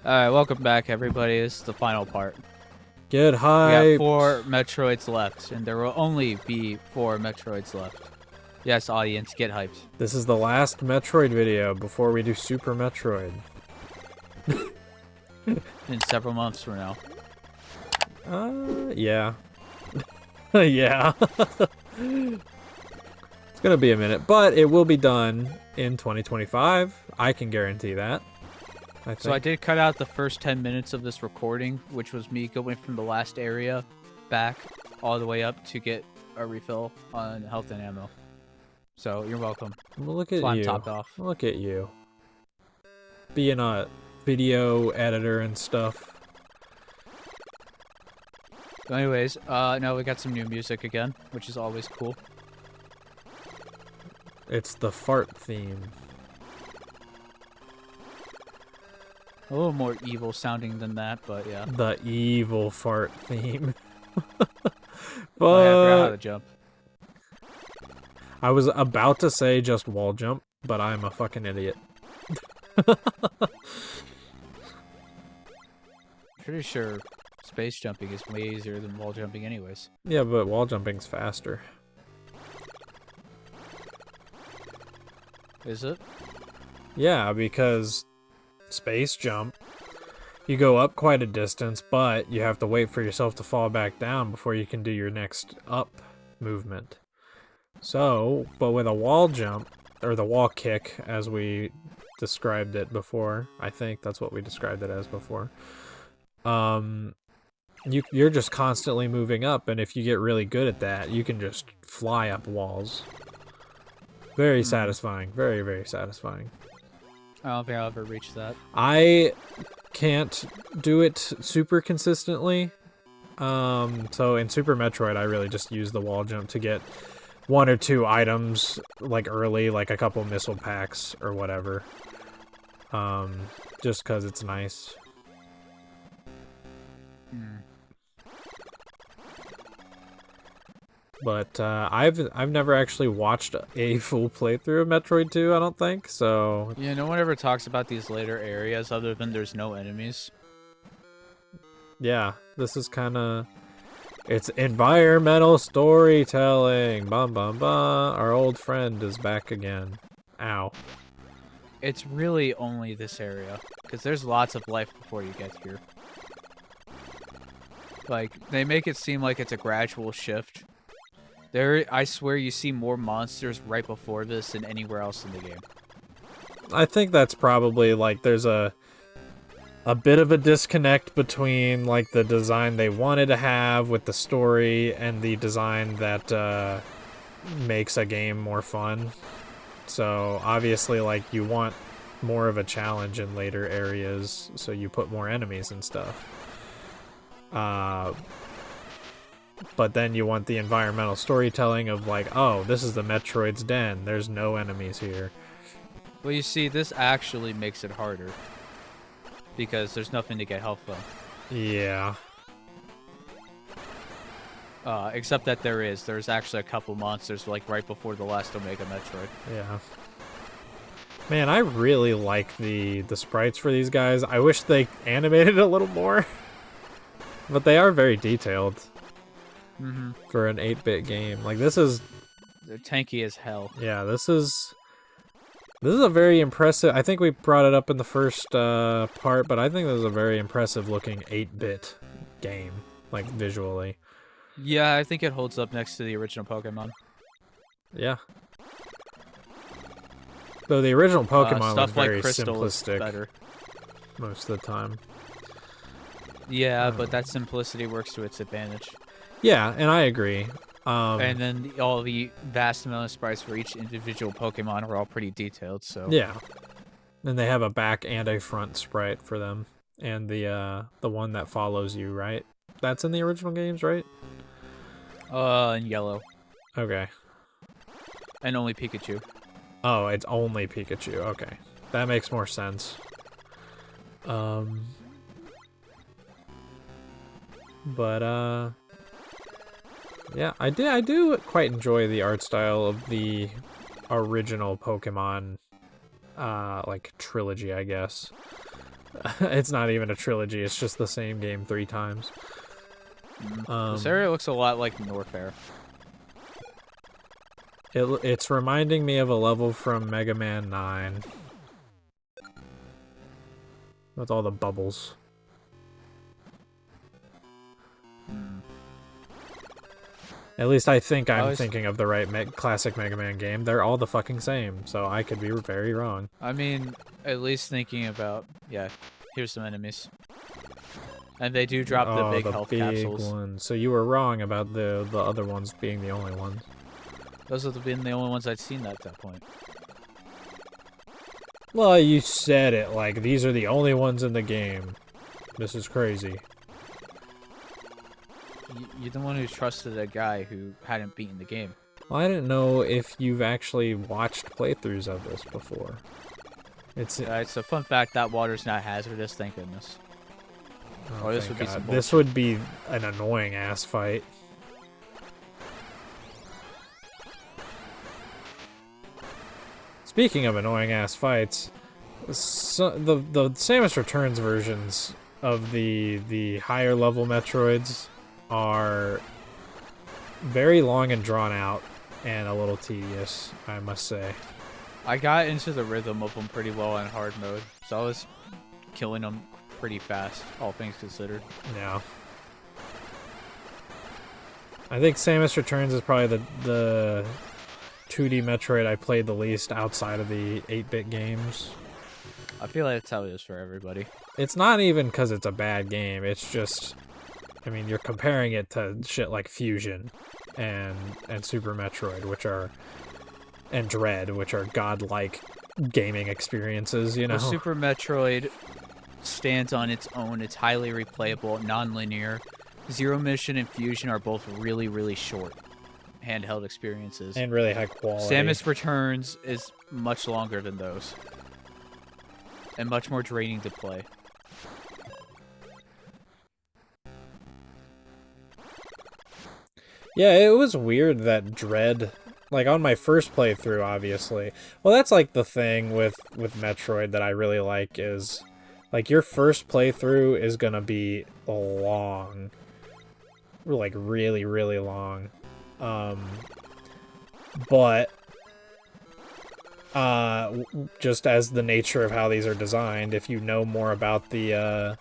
Alright, welcome back everybody. This is the final part. Get We got hyped. 4 Metroids left, and there will only be 4 Metroids left. Yes, audience, get hyped. This is the last Metroid video before we do Super Metroid. In several months from now. Yeah. Yeah. It's gonna be a minute, but it will be done in 2025. I can guarantee that. So I did cut out the first 10 minutes of this recording, which was me going from the last area back all the way up to get a refill on health and ammo. So you're welcome. Well, look at So I'm you. topped off. Look at you. Being a video editor and stuff. So anyways, now we got some new music again, which is always cool. It's the fart theme. A little more evil sounding than that, but yeah. The evil fart theme. Oh, yeah, I forgot how But to jump. I was about to say just wall jump, but I'm a fucking idiot. Pretty sure space jumping is way easier than wall jumping anyways. Yeah, but wall jumping's faster. Is it? Yeah, because space jump, you go up quite a distance, but you have to wait for yourself to fall back down before you can do your next up movement. So, but with a wall jump, or the wall kick, as we described it before, I think that's what we described it as before, you're just constantly moving up, and if you get really good at that, you can just fly up walls. Very satisfying. Very, very satisfying. I don't think I'll ever reach that. I can't do it super consistently. So in Super Metroid, I really just use the wall jump to get 1 or 2 items, like early, like a couple missile packs or whatever. Just because it's nice. But I've never actually watched a full playthrough of Metroid 2, I don't think, so... Yeah, no one ever talks about these later areas other than there's no enemies. Yeah, this is kind of... It's environmental storytelling! Bum bum bum! Our old friend is back again. Ow. It's really only this area, because there's lots of life before you get here. Like, they make it seem like it's a gradual shift. I swear you see more monsters right before this than anywhere else in the game. I think that's probably, like, there's a bit of a disconnect between, like, the design they wanted to have with the story and the design that makes a game more fun. So, obviously, like, you want more of a challenge in later areas, so you put more enemies and stuff. But then you want the environmental storytelling of, like, oh, this is the Metroid's den. There's no enemies here. Well, you see, this actually makes it harder. Because there's nothing to get health from. Yeah. Except that there's actually a couple monsters, like, right before the last Omega Metroid. Yeah. Man, I really like the sprites for these guys. I wish they animated a little more. But they are very detailed. For an 8-bit game. Like, this is... They're tanky as hell. Yeah, this is a very impressive... I think we brought it up in the first part, but I think this is a very impressive looking 8-bit game. Like, visually. Yeah, I think it holds up next to the original Pokemon. Yeah. Though the original Pokemon was stuff very like Crystal simplistic is better. most of the time. Yeah, but that simplicity works to its advantage. Yeah, and I agree. And then all the vast amount of sprites for each individual Pokemon are all pretty detailed, so... Yeah. And they have a back and a front sprite for them. And the one that follows you, right? That's in the original games, right? And yellow. Okay. And only Pikachu. Oh, it's only Pikachu. Okay. That makes more sense. But, yeah, I do quite enjoy the art style of the original Pokemon, like, trilogy, I guess. It's not even a trilogy. It's just the same game 3 times. This area looks a lot like Norfair. It's reminding me of a level from Mega Man 9. With all the bubbles. At least I think I'm thinking of the right classic Mega Man game. They're all the fucking same, so I could be very wrong. I mean, at least thinking about... Yeah, here's some enemies. And they do drop the big health capsules. Ones. So you were wrong about the other ones being the only ones. Those have been the only ones I'd seen at that point. Well, you said it like these are the only ones in the game. This is crazy. You're the one who trusted a guy who hadn't beaten the game. Well, I didn't know if you've actually watched playthroughs of this before. It's a fun fact that water's not hazardous, thank goodness. Oh, this would be some bullshit. This would be an annoying ass fight. Speaking of annoying ass fights, the Samus Returns versions of the higher level Metroids are very long and drawn out and a little tedious, I must say. I got into the rhythm of them pretty well in hard mode, so I was killing them pretty fast, all things considered. Yeah. I think Samus Returns is probably the 2D Metroid I played the least outside of the 8-bit games. I feel like that's how it is for everybody. It's not even because it's a bad game, it's just... I mean, you're comparing it to shit like Fusion and Super Metroid, which are... and Dread, which are godlike gaming experiences, you know? Well, Super Metroid stands on its own. It's highly replayable, non-linear. Zero Mission and Fusion are both really, really short handheld experiences. And really high quality. Samus Returns is much longer than those. And much more draining to play. Yeah, it was weird that Dread... Like, on my first playthrough, obviously. Well, that's, like, the thing with Metroid that I really like is... Like, your first playthrough is gonna be long. Like, really, really long. But... just as the nature of how these are designed, if you know more about the...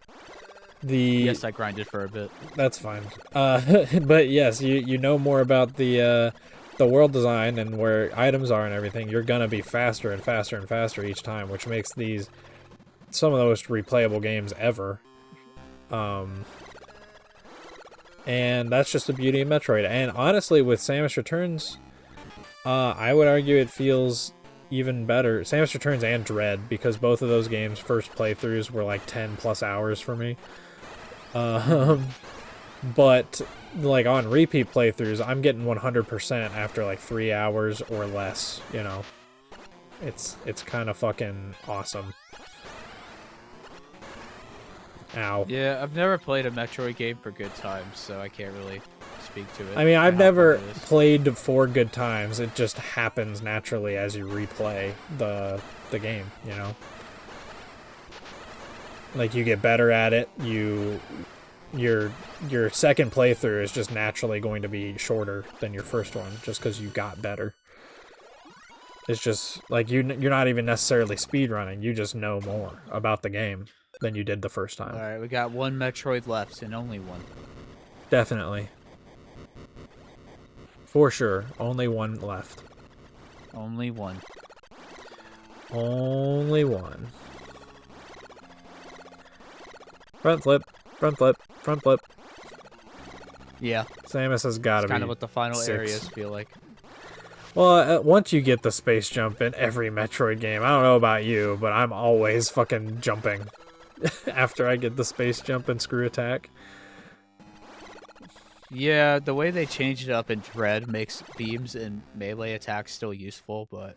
Yes, I grinded for a bit. That's fine. But yes, you know more about the world design and where items are and everything, you're gonna be faster and faster and faster each time, which makes these some of the most replayable games ever. And that's just the beauty of Metroid. And honestly, with Samus Returns, I would argue it feels even better. Samus Returns and Dread, because both of those games' first playthroughs were like 10+ hours for me. But like on repeat playthroughs, I'm getting 100% after like 3 hours or less, you know. It's kind of fucking awesome. Ow. Yeah, I've never played a Metroid game for good times, so I can't really speak to it. I mean, I've never played for good times. It just happens naturally as you replay the game, you know. Like, you get better at it, your second playthrough is just naturally going to be shorter than your first one, just because you got better. It's just, like, you're not even necessarily speedrunning, you just know more about the game than you did the first time. Alright, we got one Metroid left, and only one. Definitely. For sure, only one left. Only one. Only one. Front flip, front flip, front flip. Yeah. Samus has got to be kind of what the final 6. areas feel like. Well, once you get the space jump in every Metroid game, I don't know about you, but I'm always fucking jumping after I get the space jump and screw attack. Yeah, the way they changed it up in Dread makes beams and melee attacks still useful, but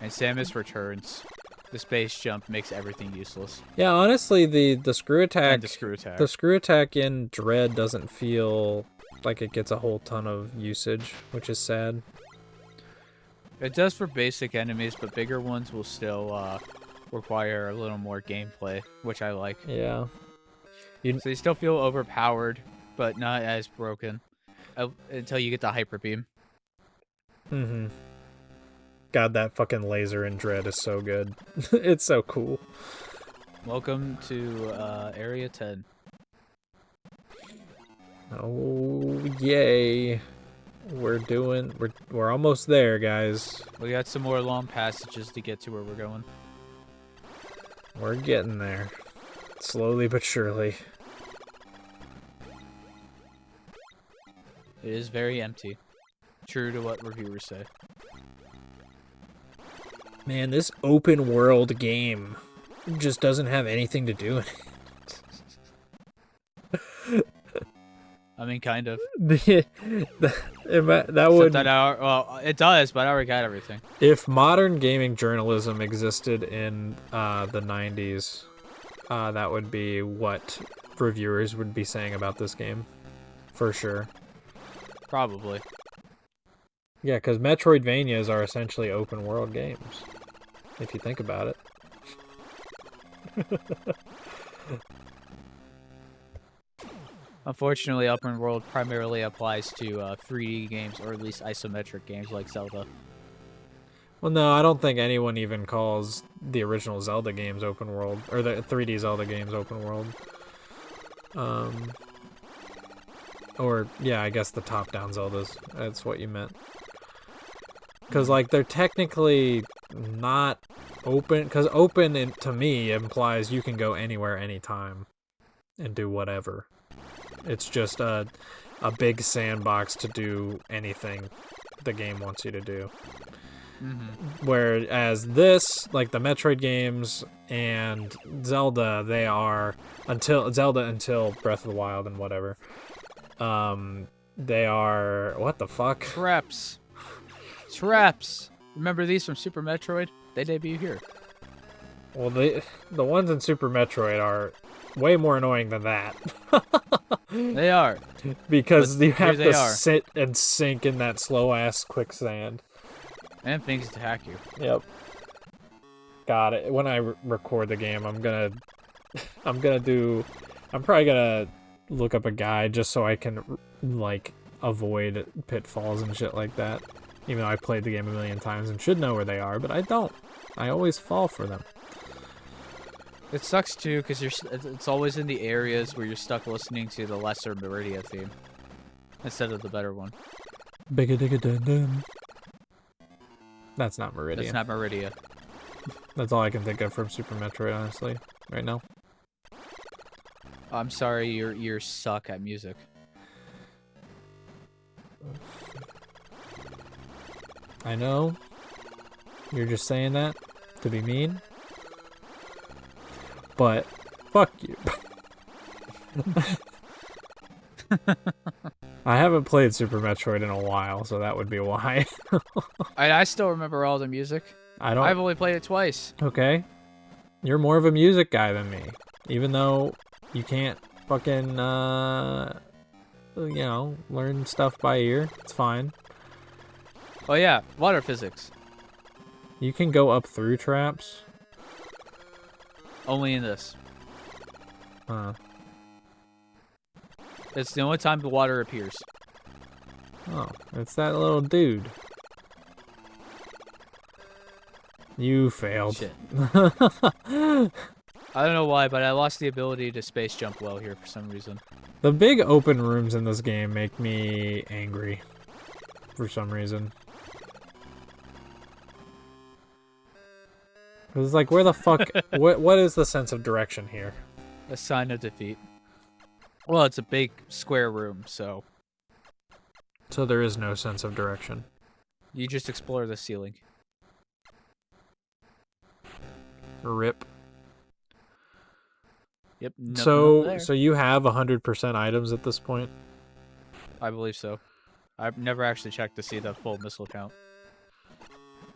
in Samus Returns, the space jump makes everything useless. Yeah, honestly, the screw attack, and the screw attack in Dread doesn't feel like it gets a whole ton of usage, which is sad. It does for basic enemies, but bigger ones will still require a little more gameplay, which I like. Yeah. So you still feel overpowered, but not as broken until you get the hyper beam. Mm-hmm. God, that fucking laser in Dread is so good. It's so cool. Welcome to Area 10. Oh yay! We're almost there, guys. We got some more long passages to get to where we're going. We're getting there, slowly but surely. It is very empty, true to what reviewers say. Man, this open world game just doesn't have anything to do with it. I mean, kind of. that would. Well, it does, but I already got everything. If modern gaming journalism existed in the 90s, that would be what reviewers would be saying about this game, for sure. Probably. Yeah, because Metroidvanias are essentially open world games, if you think about it. Unfortunately, open world primarily applies to 3D games, or at least isometric games like Zelda. Well, no, I don't think anyone even calls the original Zelda games open world, or the 3D Zelda games open world. Or, yeah, I guess the top-down Zeldas. That's what you meant. Because, like, they're technically not open. Because open, to me, implies you can go anywhere, anytime, and do whatever. It's just a big sandbox to do anything the game wants you to do. Mm-hmm. Whereas this, like the Metroid games and Zelda, they are until Breath of the Wild and whatever. They are what the fuck? Traps. Remember these from Super Metroid? They debut here. Well, the ones in Super Metroid are way more annoying than that. They are. Because you have to sit and sink in that slow-ass quicksand. And things attack you. Yep. Got it. When I record the game, I'm probably gonna look up a guide just so I can, like, avoid pitfalls and shit like that. Even though I played the game a million times and should know where they are, but I don't. I always fall for them. It sucks too, because it's always in the areas where you're stuck listening to the lesser Meridia theme instead of the better one. Bigga-digga-dun-dun. That's not Meridia. That's not Meridia. That's all I can think of from Super Metroid, honestly, right now. I'm sorry, your ears suck at music. I know. You're just saying that to be mean. But, fuck you. I haven't played Super Metroid in a while, so that would be why. I still remember all the music. I've only played it twice. Okay. You're more of a music guy than me. Even though you can't fucking, learn stuff by ear. It's fine. Oh yeah, water physics. You can go up through traps. Only in this. Huh. It's the only time the water appears. Oh, it's that little dude. You failed. Shit. I don't know why, but I lost the ability to space jump well here for some reason. The big open rooms in this game make me angry. For some reason. It's like, where the fuck... what is the sense of direction here? A sign of defeat. Well, it's a big square room, so... So there is no sense of direction. You just explore the ceiling. Rip. Yep. So you have 100% items at this point? I believe so. I've never actually checked to see the full missile count.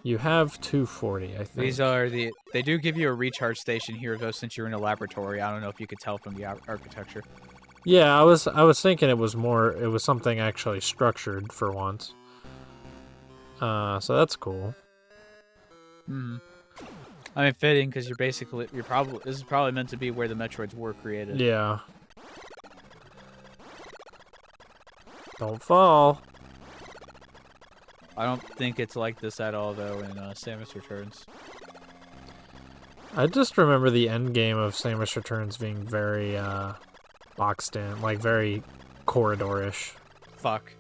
You have 240, I think. These are the... They do give you a recharge station here, though, since you're in a laboratory. I don't know if you could tell from the architecture. Yeah, I was thinking it was something actually structured for once. So that's cool. Hmm. I mean, fitting because this is probably meant to be where the Metroids were created. Yeah. Don't fall. I don't think it's like this at all though in Samus Returns. I just remember the end game of Samus Returns being very boxed in, like very corridor-ish. Fuck.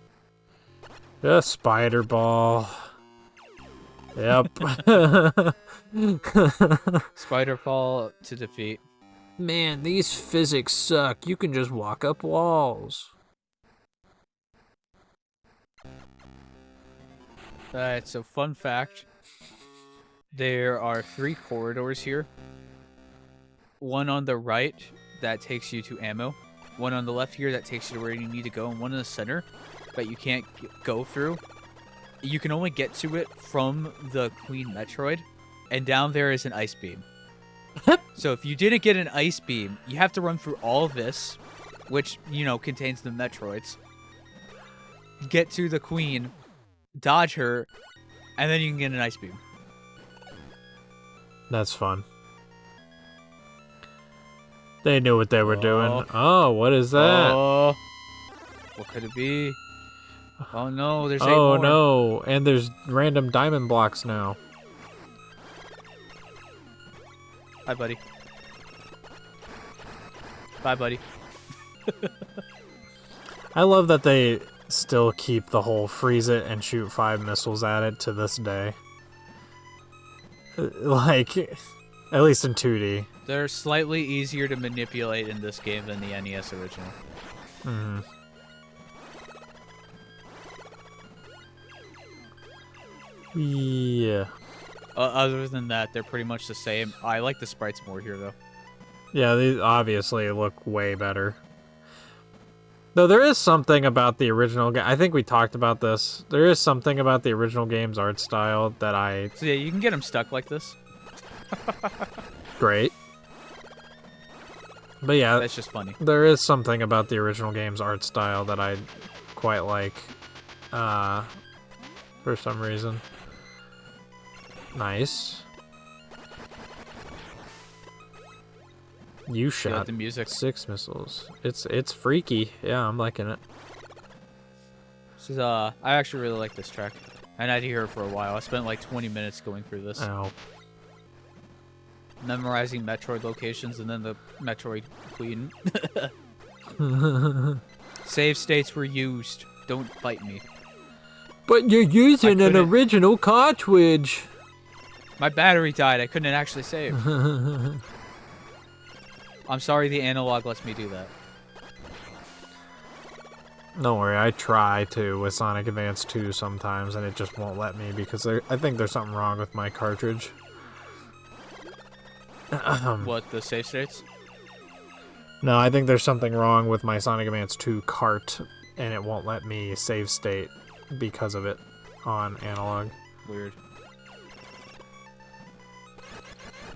Yeah, spider ball. Yep. Spider fall to defeat. Man, these physics suck. You can just walk up walls. Alright, so fun fact. There are 3 corridors here. One on the right that takes you to ammo. One on the left here that takes you to where you need to go. And one in the center that you can't go through. You can only get to it from the Queen Metroid. And down there is an ice beam. So if you didn't get an ice beam, you have to run through all of this, which, you know, contains the Metroids. Get to the Queen, dodge her, and then you can get an ice beam. That's fun. They knew what they were doing. Oh, what is that? Oh, what could it be? Oh no, there's 8 more. Oh no, and there's random diamond blocks now. Hi, buddy. Bye, buddy. I love that they still keep the whole freeze it and shoot 5 missiles at it to this day. Like, at least in 2D. They're slightly easier to manipulate in this game than the NES original. Mm-hmm. Yeah. Other than that, they're pretty much the same. I like the sprites more here, though. Yeah, these obviously look way better. Though there is something about the original game. I think we talked about this. There is something about the original game's art style that So yeah, you can get them stuck like this. Great. But yeah, That's just funny. there is something about the original game's art style that I quite like. For some reason. Nice. You shot like the music. 6 missiles. It's freaky. Yeah, I'm liking it. This is I actually really like this track. And I had to hear it for a while. I spent like 20 minutes going through this. Ow. Memorizing Metroid locations and then the Metroid Queen. Save states were used. Don't fight me. But you're using an couldn't- original cartridge. My battery died. I couldn't actually save. I'm sorry the analog lets me do that. Don't worry, I try to with Sonic Advance 2 sometimes, and it just won't let me because I think there's something wrong with my cartridge. What, the save states? No, I think there's something wrong with my Sonic Advance 2 cart, and it won't let me save state because of it on analog. Weird.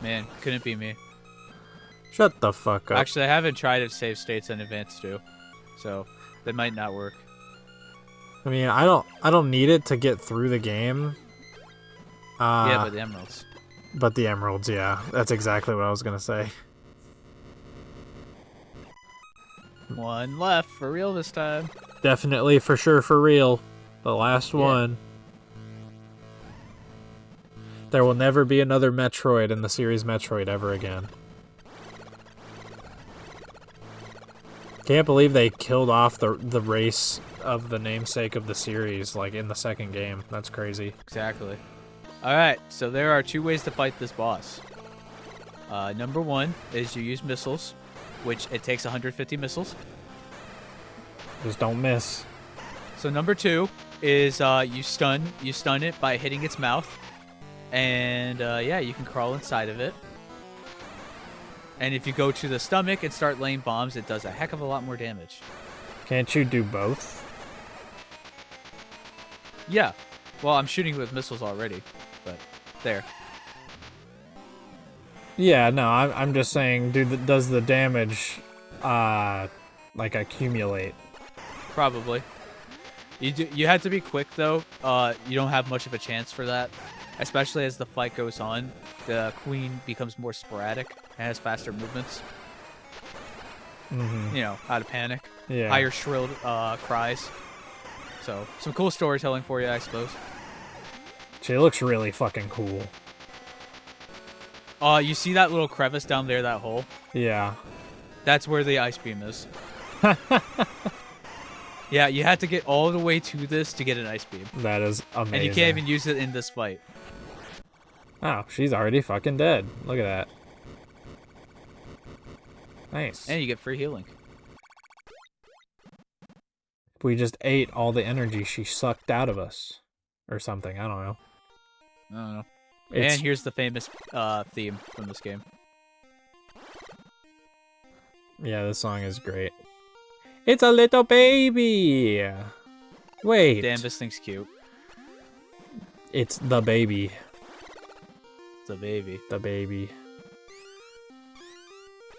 Man, couldn't be me. Shut the fuck up. Actually, I haven't tried to save states in Advance 2, so that might not work. I mean, I don't need it to get through the game. Yeah, but the emeralds. But the emeralds, yeah. That's exactly what I was gonna say. One left for real this time. Definitely, for sure, for real. The last one. There will never be another Metroid in the series Metroid ever again. Can't believe they killed off the race of the namesake of the series, like, in the second game. That's crazy. Exactly. Alright, so there are 2 ways to fight this boss. Number 1 is you use missiles, which it takes 150 missiles. Just don't miss. So number 2 is you stun it by hitting its mouth. And yeah, you can crawl inside of it. And if you go to the stomach and start laying bombs, it does a heck of a lot more damage. Can't you do both? Yeah. Well, I'm shooting with missiles already, but there. Yeah, no, I'm just saying, does the damage, like, accumulate? Probably. You had to be quick though. You don't have much of a chance for that. especially as the fight goes on, the queen becomes more sporadic and has faster movements. Mm-hmm. You know, out of panic. Yeah. Higher shrilled cries. So, some cool storytelling for you, I suppose. She looks really fucking cool. You see that little crevice down there, that hole? Yeah. That's where the ice beam is. Yeah, you had to get all the way to this to get an ice beam. That is amazing. And you can't even use it in this fight. Oh, she's already fucking dead. Look at that. Nice. And you get free healing. We just ate all the energy she sucked out of us. Or something, I don't know. I don't know. It's... And here's the famous theme from this game. Yeah, this song is great. It's a little baby! Wait. Damn, this thing's cute. It's the baby. It's a baby. The baby.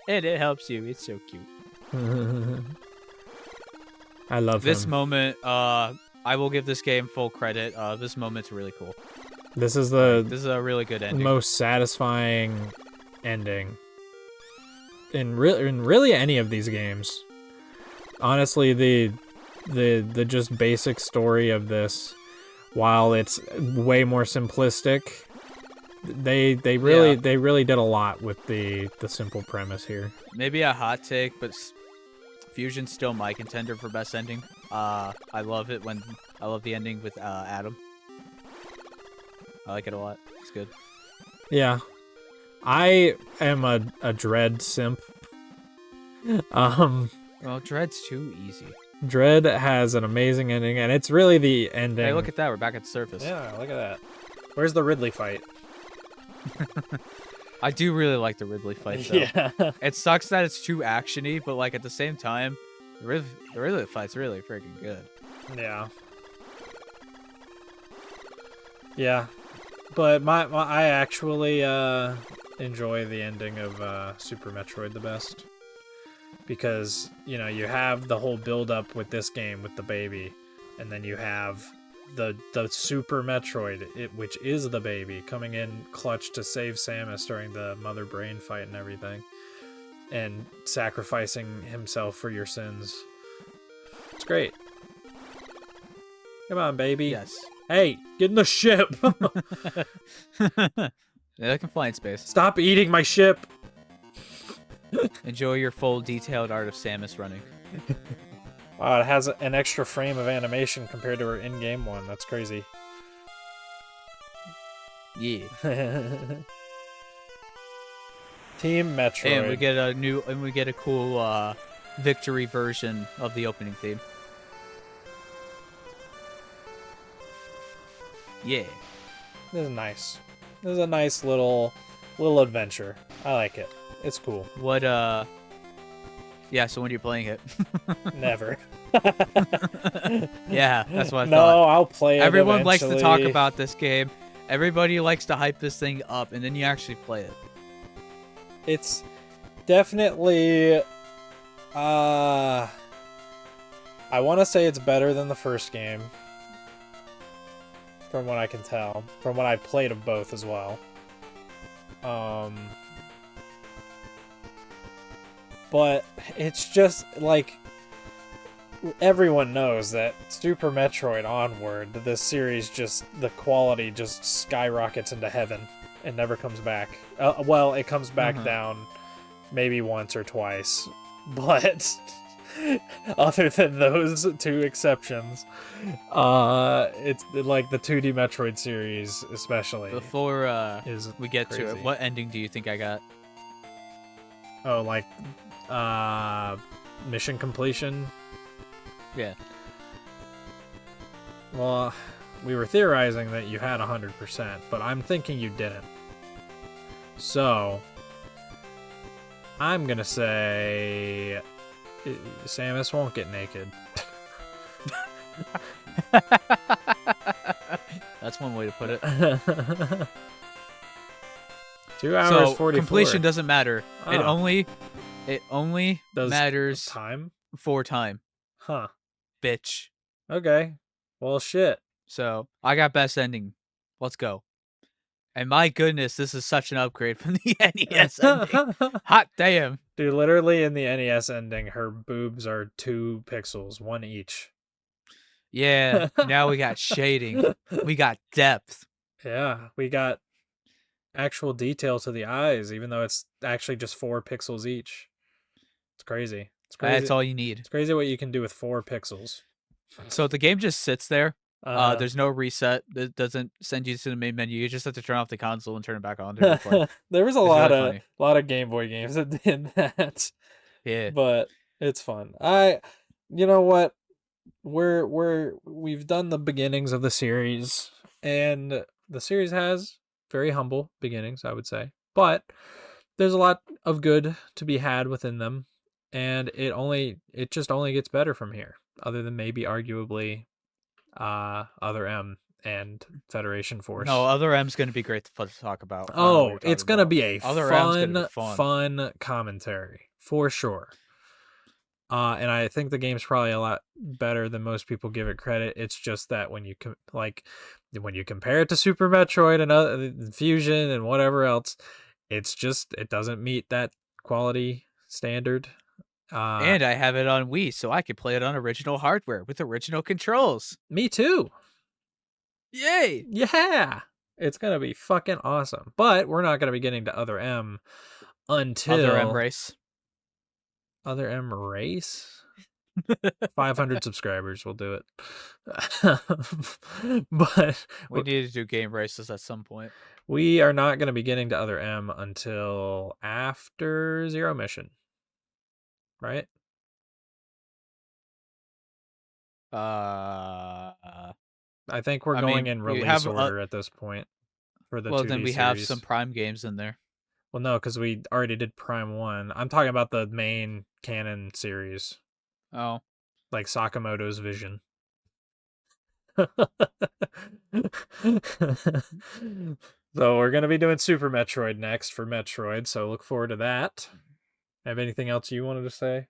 And it helps you. It's so cute. I love this him. moment. I will give this game full credit. This moment's really cool. This is This is a really good ending. most satisfying ending in really any of these games. Honestly, the just basic story of this, while it's way more simplistic, they really did a lot with the simple premise here. Maybe a hot take, but Fusion's still my contender for best ending. I love it when I love the ending with Adam. I like it a lot. It's good. Yeah, I am a Dread simp. Well, Dread's too easy. Dread has an amazing ending, and it's really the ending. Hey, look at that. We're back at the surface. Yeah, look at that. Where's the Ridley fight? I do really like the Ridley fight, though. Yeah. It sucks that it's too actiony, but like at the same time, the Ridley fight's really freaking good. Yeah. Yeah. But I actually enjoy the ending of Super Metroid the best. Because, you know, you have the whole build-up with this game with the baby, and then you have the Super Metroid, which is the baby, coming in clutch to save Samus during the Mother Brain fight and everything, and sacrificing himself for your sins. It's great. Come on, baby. Yes. Hey, get in the ship! Yeah, they can fly in space. Stop eating my ship! Enjoy your full detailed art of Samus running. Wow, it has an extra frame of animation compared to her in-game one. That's crazy. Yeah. Team Metroid. And we get a cool victory version of the opening theme. Yeah. This is nice. This is a nice little adventure. I like it. It's cool. What yeah, so when you're playing it. Never. Yeah, that's what I thought. No, I'll play it Everyone likes to talk eventually. about this game. Everybody likes to hype this thing up, and then you actually play it. It's definitely I want to say it's better than the first game. From what I can tell. From what I played of both as well. But it's just like everyone knows that Super Metroid onward, this series just the quality just skyrockets into heaven and never comes back. Well, it comes back down maybe once or twice, but other than those two exceptions, it's like the 2D Metroid series especially. Before is we get to crazy. it, what ending do you think I got? Oh, like mission completion. Yeah. Well, we were theorizing that you had 100%, but I'm thinking you didn't. So, I'm gonna say Samus won't get naked. That's one way to put it. 2 hours So 44. completion doesn't matter. It Oh. only Does matters time? for time, Huh. bitch. Okay. Well, shit. So I got best ending. Let's go. And my goodness, this is such an upgrade from the NES ending. Hot damn. Dude, literally in the NES ending, her boobs are 2 pixels, 1 each. Yeah, now we got shading. We got depth. Yeah, we got actual detail to the eyes, even though it's actually just 4 pixels each. It's crazy. It's crazy. That's all you need. It's crazy what you can do with 4 pixels. So the game just sits there. Uh, There's no reset. It doesn't send you to the main menu. You just have to turn off the console and turn it back on to replay. there was a It's lot really of funny. Game Boy games that did that. Yeah. But it's fun. You know what? We've done the beginnings of the series, and the series has very humble beginnings, I would say. But there's a lot of good to be had within them, and it just only gets better from here, other than maybe arguably Other M and Federation Force. No, Other M's gonna be great to talk about. Oh, it's gonna be a Other M's gonna be fun commentary for sure. And I think the game's probably a lot better than most people give it credit. It's just that when you when you compare it to Super Metroid and other Fusion and whatever else, it doesn't meet that quality standard. And I have it on Wii, so I can play it on original hardware with original controls. Me too. Yay! Yeah, it's gonna be fucking awesome. But we're not gonna be getting to Other M until Other M race. Other M race. 500 subscribers will do it. But we need to do game races at some point. We are not going to be getting to Other M until after Zero Mission. Right? I think we're going in release order at this point for the 2D then we series. have some Prime games in there. Well, no, because we already did Prime 1. I'm talking about the main canon series. Oh. Like Sakamoto's Vision. So we're going to be doing Super Metroid next for Metroid, so look forward to that. Have anything else you wanted to say?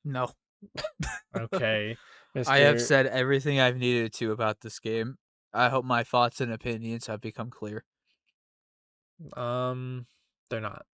No. Okay. I have said everything I've needed to about this game. I hope my thoughts and opinions have become clear. They're not.